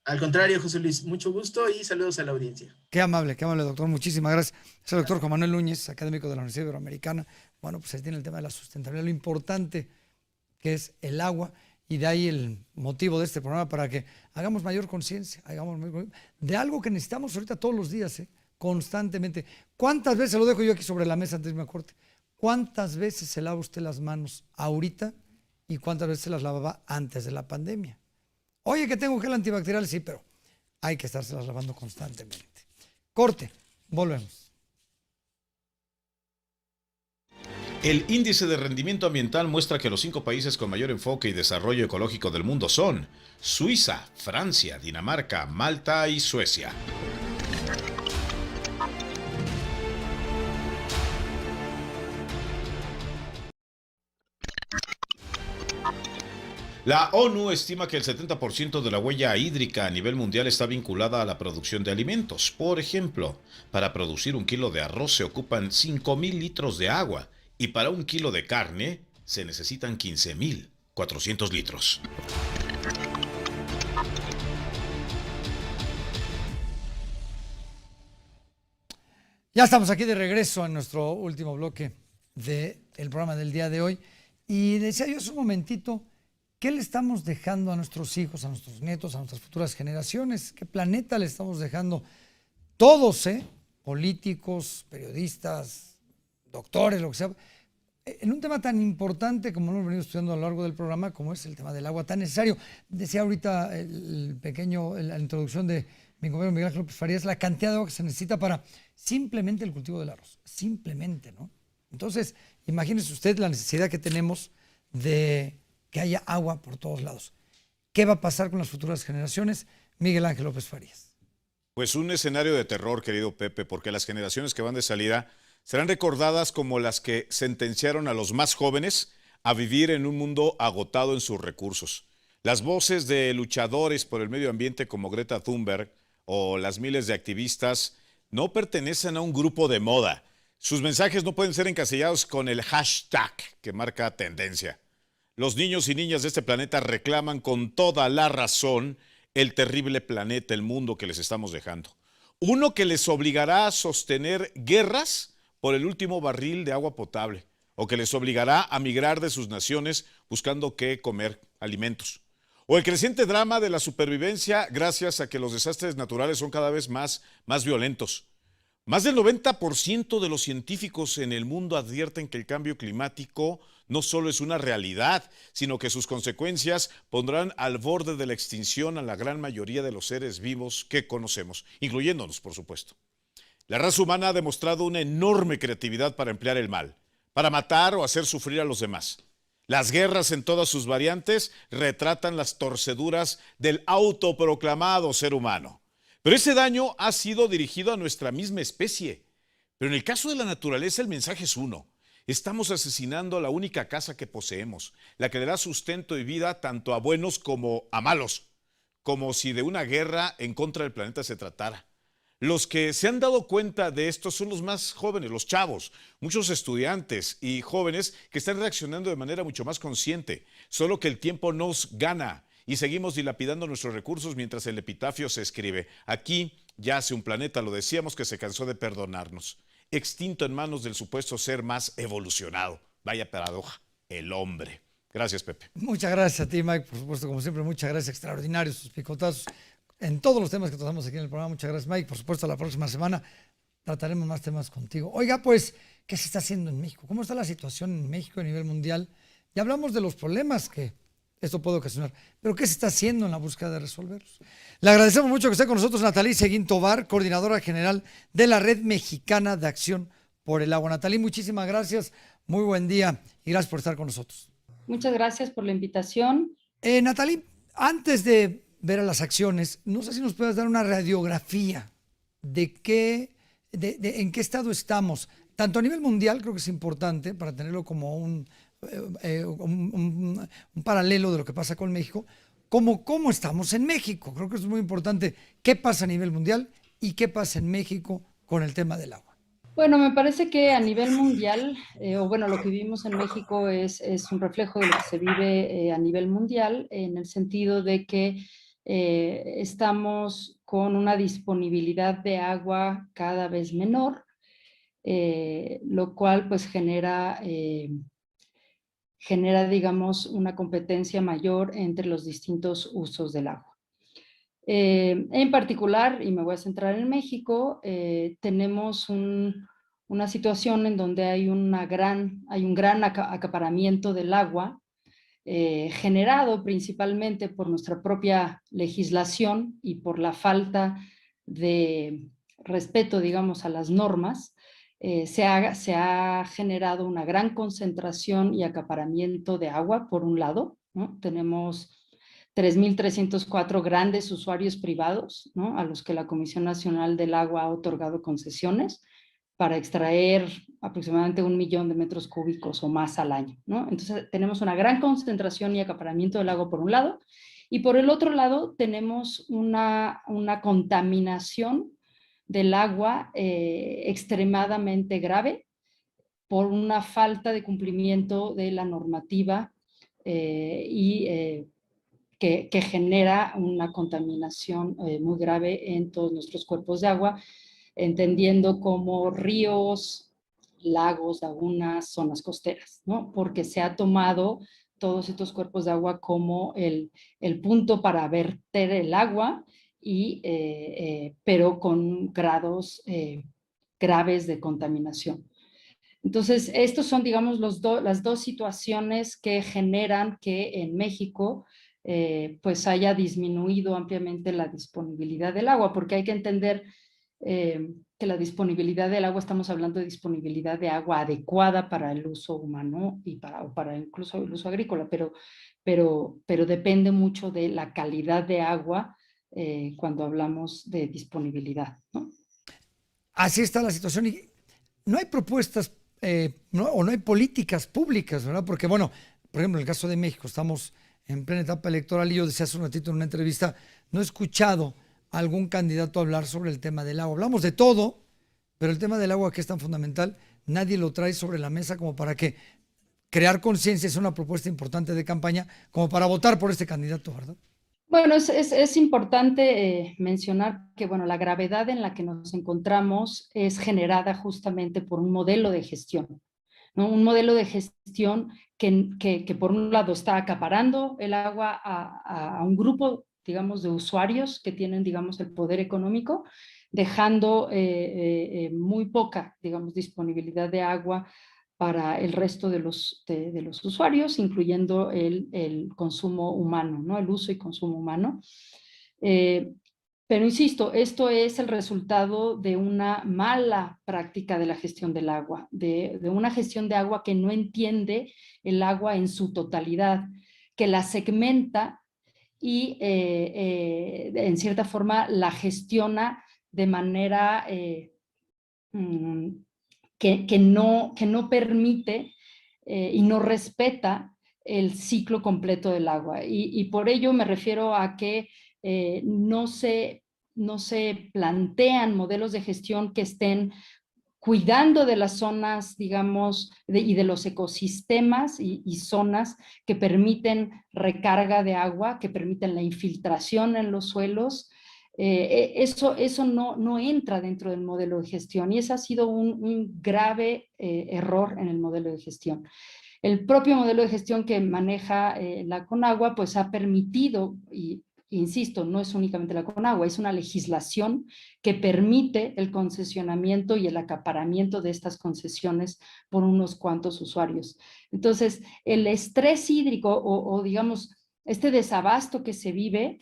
Al contrario, José Luis, mucho gusto y saludos a la audiencia.
Qué amable, doctor. Muchísimas gracias. Es el doctor Juan Manuel Núñez, académico de la Universidad Iberoamericana. Bueno, pues ahí tiene el tema de la sustentabilidad, lo importante que es el agua, y de ahí el motivo de este programa para que hagamos mayor conciencia, de algo que necesitamos ahorita todos los días, constantemente. ¿Cuántas veces, lo dejo yo aquí sobre la mesa antes de irme a corte, cuántas veces se lava usted las manos ahorita y cuántas veces se las lavaba antes de la pandemia? Oye, que tengo gel antibacterial, sí, pero hay que estárselas lavando constantemente. Corte, volvemos.
El índice de rendimiento ambiental muestra que los 5 países con mayor enfoque y desarrollo ecológico del mundo son Suiza, Francia, Dinamarca, Malta y Suecia. La ONU estima que el 70% de la huella hídrica a nivel mundial está vinculada a la producción de alimentos. Por ejemplo, para producir 1 kilo de arroz se ocupan 5,000 litros de agua y para 1 kilo de carne se necesitan 15,400 litros.
Ya estamos aquí de regreso en nuestro último bloque del programa del día de hoy. Y decía yo hace un momentito, ¿qué le estamos dejando a nuestros hijos, a nuestros nietos, a nuestras futuras generaciones? ¿Qué planeta le estamos dejando? Todos, políticos, periodistas, doctores, lo que sea, en un tema tan importante como lo hemos venido estudiando a lo largo del programa, como es el tema del agua tan necesario. Decía ahorita la introducción de mi compañero Miguel Ángel López Farías, la cantidad de agua que se necesita para simplemente el cultivo del arroz. Simplemente, ¿no? Entonces, imagínese usted la necesidad que tenemos de que haya agua por todos lados. ¿Qué va a pasar con las futuras generaciones? Miguel Ángel López Farías.
Pues un escenario de terror, querido Pepe, porque las generaciones que van de salida serán recordadas como las que sentenciaron a los más jóvenes a vivir en un mundo agotado en sus recursos. Las voces de luchadores por el medio ambiente como Greta Thunberg o las miles de activistas no pertenecen a un grupo de moda. Sus mensajes no pueden ser encasillados con el hashtag que marca tendencia. Los niños y niñas de este planeta reclaman con toda la razón el terrible planeta, el mundo que les estamos dejando. Uno que les obligará a sostener guerras por el último barril de agua potable, o que les obligará a migrar de sus naciones buscando qué comer, alimentos. O el creciente drama de la supervivencia gracias a que los desastres naturales son cada vez más violentos. Más del 90% de los científicos en el mundo advierten que el cambio climático no solo es una realidad, sino que sus consecuencias pondrán al borde de la extinción a la gran mayoría de los seres vivos que conocemos, incluyéndonos, por supuesto. La raza humana ha demostrado una enorme creatividad para emplear el mal, para matar o hacer sufrir a los demás. Las guerras en todas sus variantes retratan las torceduras del autoproclamado ser humano. Pero ese daño ha sido dirigido a nuestra misma especie. Pero en el caso de la naturaleza el mensaje es uno. Estamos asesinando la única casa que poseemos, la que dará sustento y vida tanto a buenos como a malos, como si de una guerra en contra del planeta se tratara. Los que se han dado cuenta de esto son los más jóvenes, los chavos, muchos estudiantes y jóvenes que están reaccionando de manera mucho más consciente, solo que el tiempo nos gana y seguimos dilapidando nuestros recursos mientras el epitafio se escribe. Aquí yace un planeta, lo decíamos, que se cansó de perdonarnos, extinto en manos del supuesto ser más evolucionado. Vaya paradoja, el hombre. Gracias, Pepe.
Muchas gracias a ti, Mike. Por supuesto, como siempre, muchas gracias. Extraordinarios sus picotazos en todos los temas que tratamos aquí en el programa. Muchas gracias, Mike. Por supuesto, la próxima semana trataremos más temas contigo. Oiga, pues, ¿qué se está haciendo en México? ¿Cómo está la situación en México a nivel mundial? Ya hablamos de los problemas que esto puede ocasionar, pero ¿qué se está haciendo en la búsqueda de resolverlos? Le agradecemos mucho que esté con nosotros Natalí Seguín Tobar, coordinadora general de la Red Mexicana de Acción por el Agua. Natalí, muchísimas gracias, muy buen día y gracias por estar con nosotros.
Muchas gracias por la invitación.
Natalí, antes de ver a las acciones, no sé si nos puedes dar una radiografía de en qué estado estamos, tanto a nivel mundial, creo que es importante para tenerlo como un paralelo de lo que pasa con México, como cómo estamos en México. Creo que es muy importante qué pasa a nivel mundial y qué pasa en México con el tema del agua.
Bueno, me parece que a nivel mundial, lo que vivimos en México es un reflejo de lo que se vive a nivel mundial, en el sentido de que estamos con una disponibilidad de agua cada vez menor, lo cual pues genera, digamos, una competencia mayor entre los distintos usos del agua. En particular, y me voy a centrar en México, tenemos una situación en donde hay un gran acaparamiento del agua, generado principalmente por nuestra propia legislación y por la falta de respeto, digamos, a las normas. Se ha generado una gran concentración y acaparamiento de agua, por un lado, ¿no? Tenemos 3.304 grandes usuarios privados, ¿no?, a los que la Comisión Nacional del Agua ha otorgado concesiones para extraer aproximadamente 1 millón de metros cúbicos o más al año, ¿no? Entonces tenemos una gran concentración y acaparamiento del agua por un lado, y por el otro lado tenemos una contaminación del agua extremadamente grave por una falta de cumplimiento de la normativa que genera una contaminación muy grave en todos nuestros cuerpos de agua, entendiendo como ríos, lagos, lagunas, zonas costeras, ¿no? Porque se ha tomado todos estos cuerpos de agua como el punto para verter el agua, pero con grados graves de contaminación. Entonces, estos son, digamos, las dos situaciones que generan que en México pues haya disminuido ampliamente la disponibilidad del agua, porque hay que entender que la disponibilidad del agua, estamos hablando de disponibilidad de agua adecuada para el uso humano y para incluso el uso agrícola, pero depende mucho de la calidad de agua cuando hablamos de disponibilidad, ¿no?
Así está la situación y no hay propuestas o no hay políticas públicas, ¿verdad? Porque, bueno, por ejemplo, en el caso de México, estamos en plena etapa electoral y yo decía hace un ratito en una entrevista, no he escuchado a algún candidato hablar sobre el tema del agua. Hablamos de todo, pero el tema del agua, que es tan fundamental, nadie lo trae sobre la mesa como para que crear conciencia es una propuesta importante de campaña, como para votar por este candidato, ¿verdad?
Bueno, es importante mencionar que, bueno, la gravedad en la que nos encontramos es generada justamente por un modelo de gestión, ¿no? Un modelo de gestión que por un lado está acaparando el agua a un grupo, digamos, de usuarios que tienen, digamos, el poder económico, dejando muy poca, digamos, disponibilidad de agua para el resto de los usuarios, incluyendo el consumo humano, ¿no? El uso y consumo humano. Pero insisto, esto es el resultado de una mala práctica de la gestión del agua, de una gestión de agua que no entiende el agua en su totalidad, que la segmenta y en cierta forma la gestiona de manera que no permite y no respeta el ciclo completo del agua. Y por ello me refiero a que no se plantean modelos de gestión que estén cuidando de las zonas, digamos, y de los ecosistemas y zonas que permiten recarga de agua, que permiten la infiltración en los suelos. Eso no entra dentro del modelo de gestión, y ese ha sido un grave error en el modelo de gestión. El propio modelo de gestión que maneja la Conagua pues ha permitido, y insisto, no es únicamente la Conagua, es una legislación que permite el concesionamiento y el acaparamiento de estas concesiones por unos cuantos usuarios. Entonces, el estrés hídrico o digamos, este desabasto que se vive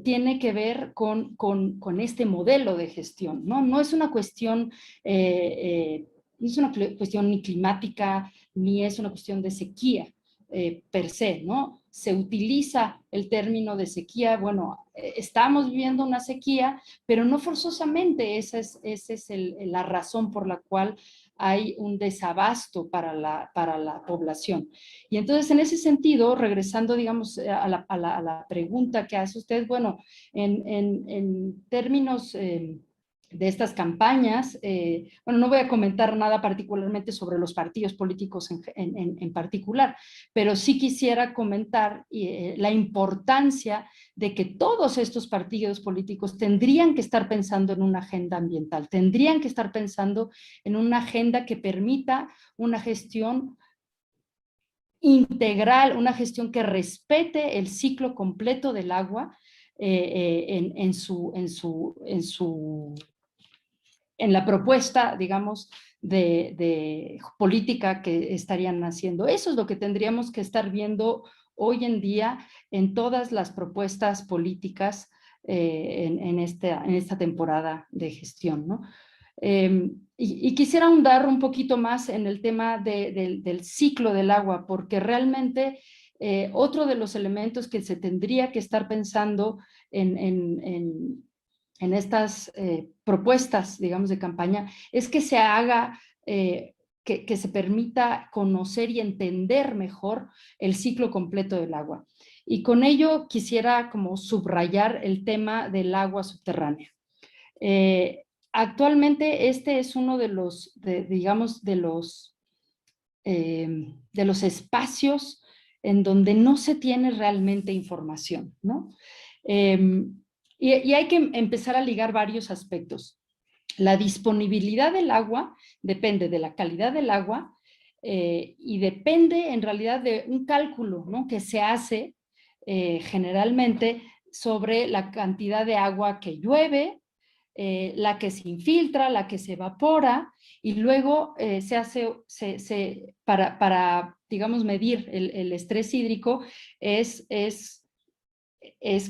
tiene que ver con este modelo de gestión, ¿no? No es una cuestión, ni climática, ni es una cuestión de sequía per se, ¿no? Se utiliza el término de sequía, bueno, estamos viviendo una sequía, pero no forzosamente esa es la razón por la cual hay un desabasto para la población. Y entonces, en ese sentido, regresando, digamos, a la pregunta que hace usted, bueno, en términos de estas campañas, bueno, no voy a comentar nada particularmente sobre los partidos políticos en particular, pero sí quisiera comentar la importancia de que todos estos partidos políticos tendrían que estar pensando en una agenda ambiental, tendrían que estar pensando en una agenda que permita una gestión integral, una gestión que respete el ciclo completo del agua en la propuesta, digamos, de política que estarían haciendo. Eso es lo que tendríamos que estar viendo hoy en día en todas las propuestas políticas en esta temporada de gestión, ¿no? Y quisiera ahondar un poquito más en el tema del ciclo del agua, porque realmente otro de los elementos que se tendría que estar pensando en estas propuestas, digamos, de campaña, es que se haga, que se permita conocer y entender mejor el ciclo completo del agua. Y con ello quisiera como subrayar el tema del agua subterránea. Actualmente este es uno de los, digamos, de los espacios en donde no se tiene realmente información, ¿no? Y hay que empezar a ligar varios aspectos. La disponibilidad del agua depende de la calidad del agua y depende en realidad de un cálculo, ¿no?, que se hace generalmente sobre la cantidad de agua que llueve, la que se infiltra, la que se evapora, y luego se hace, para digamos, medir el estrés hídrico es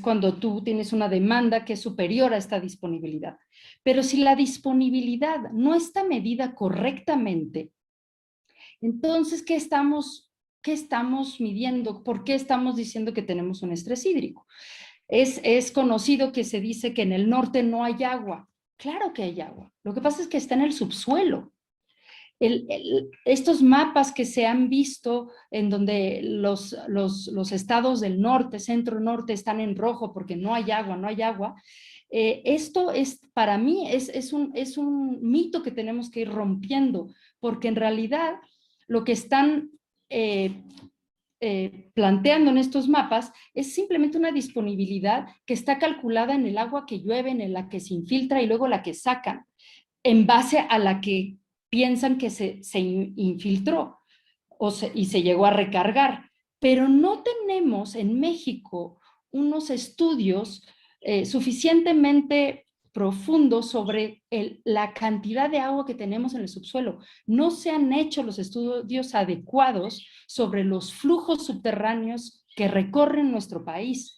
cuando tú tienes una demanda que es superior a esta disponibilidad. Pero si la disponibilidad no está medida correctamente, entonces, ¿qué estamos midiendo? ¿Por qué estamos diciendo que tenemos un estrés hídrico? Es conocido que se dice que en el norte no hay agua. Claro que hay agua. Lo que pasa es que está en el subsuelo. Estos mapas que se han visto en donde los estados del norte, centro-norte, están en rojo porque no hay agua, esto es, para mí, es un mito que tenemos que ir rompiendo, porque en realidad lo que están planteando en estos mapas es simplemente una disponibilidad que está calculada en el agua que llueve, en la que se infiltra y luego la que sacan, en base a la que piensan que se infiltró y se llegó a recargar. Pero no tenemos en México unos estudios suficientemente profundos sobre la cantidad de agua que tenemos en el subsuelo. No se han hecho los estudios adecuados sobre los flujos subterráneos que recorren nuestro país.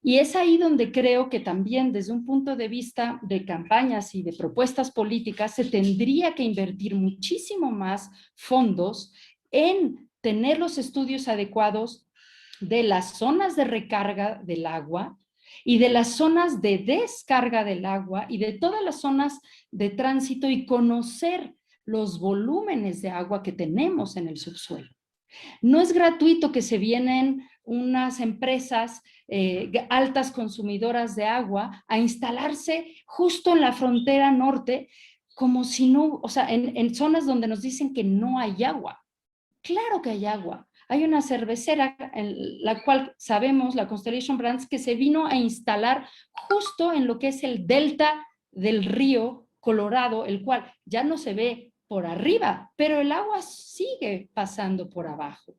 Y es ahí donde creo que también desde un punto de vista de campañas y de propuestas políticas se tendría que invertir muchísimo más fondos en tener los estudios adecuados de las zonas de recarga del agua y de las zonas de descarga del agua y de todas las zonas de tránsito, y conocer los volúmenes de agua que tenemos en el subsuelo. No es gratuito que se vienen unas empresas altas consumidoras de agua a instalarse justo en la frontera norte, como si no, o sea, en zonas donde nos dicen que no hay agua. Claro que hay agua. Hay una cervecera en la cual sabemos, la Constellation Brands, que se vino a instalar justo en lo que es el delta del río Colorado, el cual ya no se ve por arriba, pero el agua sigue pasando por abajo.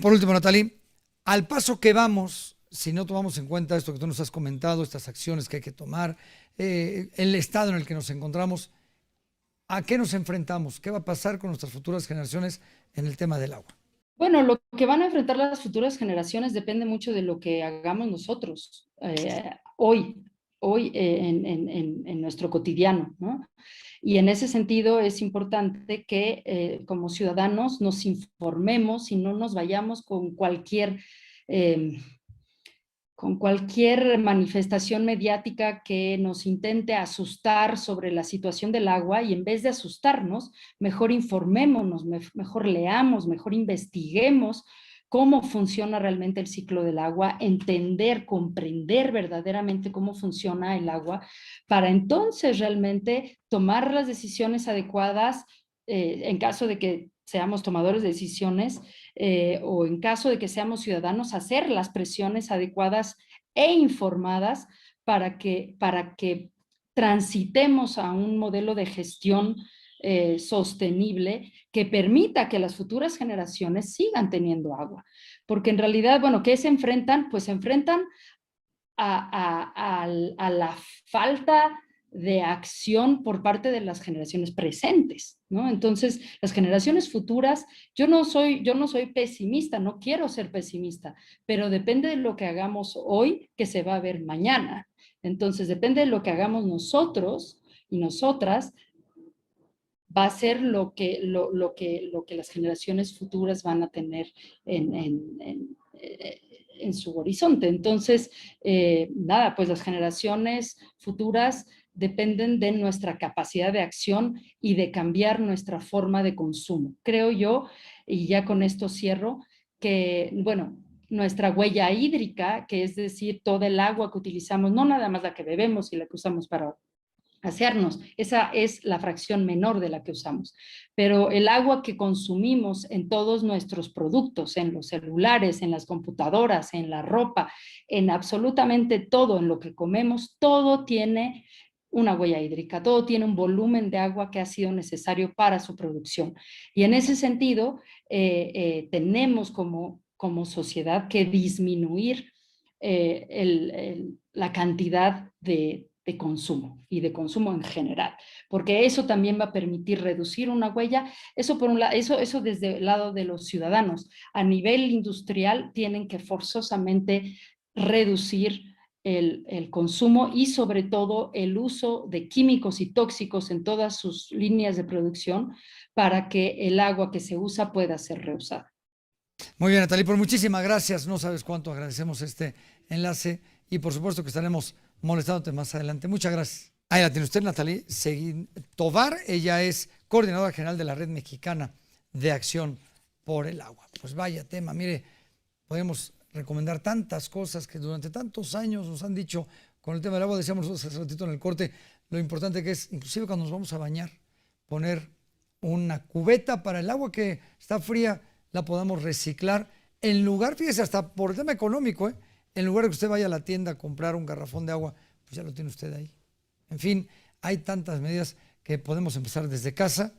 Por último, Natalie, al paso que vamos, si no tomamos en cuenta esto que tú nos has comentado, estas acciones que hay que tomar, el estado en el que nos encontramos, ¿a qué nos enfrentamos? ¿Qué va a pasar con nuestras futuras generaciones en el tema del agua?
Bueno, lo que van a enfrentar las futuras generaciones depende mucho de lo que hagamos nosotros hoy en nuestro cotidiano, ¿no? Y en ese sentido es importante que como ciudadanos nos informemos y no nos vayamos con cualquier manifestación mediática que nos intente asustar sobre la situación del agua, y en vez de asustarnos, mejor informémonos, mejor leamos, mejor investiguemos cómo funciona realmente el ciclo del agua, entender, comprender verdaderamente cómo funciona el agua, para entonces realmente tomar las decisiones adecuadas en caso de que seamos tomadores de decisiones o en caso de que seamos ciudadanos, hacer las presiones adecuadas e informadas para que transitemos a un modelo de gestión sostenible que permita que las futuras generaciones sigan teniendo agua. Porque en realidad, bueno, ¿qué se enfrentan? Pues se enfrentan a la falta de acción por parte de las generaciones presentes, ¿no? Entonces, las generaciones futuras, yo no soy pesimista, no quiero ser pesimista, pero depende de lo que hagamos hoy que se va a ver mañana. Entonces, depende de lo que hagamos nosotros y nosotras, va a ser lo que las generaciones futuras van a tener en su horizonte. Entonces, nada, pues las generaciones futuras dependen de nuestra capacidad de acción y de cambiar nuestra forma de consumo. Creo yo, y ya con esto cierro, que, bueno, nuestra huella hídrica, que es decir, toda el agua que utilizamos, no nada más la que bebemos y la que usamos para asearnos, esa es la fracción menor de la que usamos, pero el agua que consumimos en todos nuestros productos, en los celulares, en las computadoras, en la ropa, en absolutamente todo, en lo que comemos, todo tiene una huella hídrica, todo tiene un volumen de agua que ha sido necesario para su producción. Y en ese sentido, tenemos como sociedad que disminuir la cantidad de consumo y de consumo en general, porque eso también va a permitir reducir una huella. Eso por un lado, eso desde el lado de los ciudadanos. A nivel industrial tienen que forzosamente reducir el consumo y sobre todo el uso de químicos y tóxicos en todas sus líneas de producción para que el agua que se usa pueda ser reusada.
Muy bien, Natalie, pues muchísimas gracias. No sabes cuánto agradecemos este enlace y por supuesto que estaremos molestándote más adelante. Muchas gracias. Ahí la tiene usted, Natalie Tovar. Ella es coordinadora general de la Red Mexicana de Acción por el Agua. Pues vaya tema, mire, podemos recomendar tantas cosas que durante tantos años nos han dicho con el tema del agua. Decíamos hace ratito en el corte lo importante que es, inclusive cuando nos vamos a bañar, poner una cubeta para el agua que está fría, la podamos reciclar en lugar, fíjese, hasta por el tema económico, en lugar de que usted vaya a la tienda a comprar un garrafón de agua, pues ya lo tiene usted ahí. En fin, hay tantas medidas que podemos empezar desde casa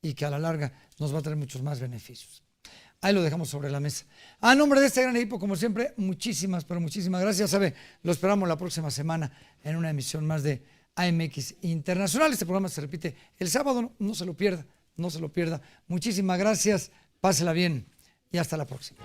y que a la larga nos va a traer muchos más beneficios. Ahí lo dejamos sobre la mesa. A nombre de este gran equipo, como siempre, muchísimas, pero muchísimas gracias. Sabe, lo esperamos la próxima semana en una emisión más de AMX Internacional. Este programa se repite el sábado, no se lo pierda, no se lo pierda. Muchísimas gracias, pásela bien y hasta la próxima.